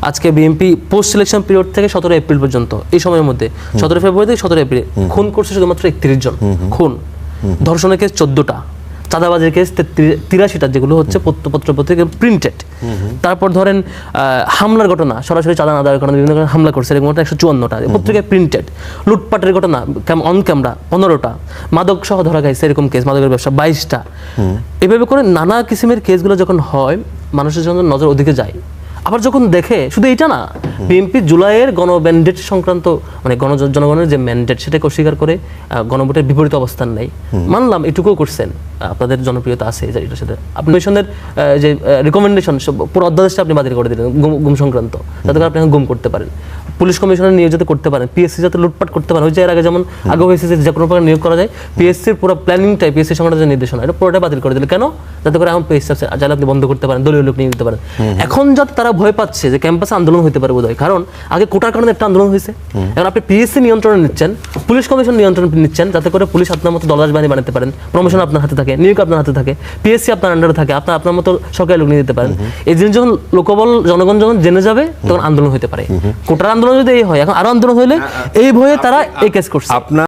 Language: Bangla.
আজকে বিএনপি পোস্ট সিলেকশন পিরিয়ড থেকে 17 এপ্রিল পর্যন্ত এই সময়ের মধ্যে 17 ফেব্রুয়ারি থেকে 17 এপ্রিল খুন করছে শুধুমাত্র 31 জন খুন, ধর্ষণের কেস 14টা, চাঁদাবাজের কেস 83টা, যেগুলো হচ্ছে পত্র পত্রিকা প্রিন্টেড। তারপর ধরেন হামলার ঘটনা, সরাসরি চাঁদা না দেওয়ার কারণে বিভিন্ন কারণে হামলা করছে এরকম 154টা, পত্রিকায় প্রিন্টেড। লুটপাটের ঘটনা অন ক্যামেরা 15টা, মাদক সহ ধরা গেছে এরকম কেস, মাদকের ব্যবসা 22টা। এভাবে করে নানা কিসিমের কেসগুলো যখন হয় মানুষের জন্য নজর ওদিকে যায়। আবার যখন দেখে শুধু এইটা না, বিএনপি জুলাইয়ের গণম্যান্ডেট সংক্রান্ত মানে জনগণের যে ম্যান্ডেট সেটাকে অস্বীকার করে গণভোটের বিপরীত অবস্থান নেই। মানলাম এটুকুও করছেন, আপনাদের জনপ্রিয়তা আছে এটার সাথে। আপনি কমিশনের যে রিকমেন্ডেশন পুরো অধ্যাদেশটা আপনি বাতিল করে দিলেন গুম সংক্রান্ত, যাতে করে আপনি গুম করতে পারেন, পুলিশ কমিশনের নিয়োগ যাতে করতে পারেন, পিএসসি যাতে লুটপাট করতে পারেন। ওই যে এর আগে যেমন আগে হয়েছে যে কোনো প্রকার নিয়োগ করা যায়, পিএসসির পুরো প্ল্যানিংটাই পিএসসি সংক্রান্ত যে নির্দেশনা এটা পুরোটা বাতিল করে দিলে কেন? যাতে করে এখন পিএসসি চাইলে আপনি বন্ধ করতে পারেন, দলীয় লোক নিয়ে দিতে পারেন। এখন যাতে তারা ভয় পাচ্ছে যে ক্যাম্পাসে আন্দোলন হতে পারে বোধহয়, কারণ আগে কোটার কারণে একটা আন্দোলন হয়েছে, এখন আপনি পিএসসি নিয়ন্ত্রণে নিচ্ছেন, পুলিশ কমিশন নিয়ন্ত্রণ নিচ্ছেন, যাতে করে পুলিশ আপনার মতো দলদাস বাহিনী বানাতে পারেন, প্রমোশন আপনার হাতে থাকে, নিয়োগ আপনার হাতে থাকে, পিএসসি আপনার আন্ডারে থাকে, আপনার মতো সরকারি লোক নিয়ে দিতে পারেন। এই জিনিস যখন লোকবল জনগণ যখন জেনে যাবে তখন আন্দোলন হতে পারে। কোটার আন্দোলন যদি এই হয়, এখন আরো আন্দোলন হলে এই ভয়ে তারা এই কেস করছে।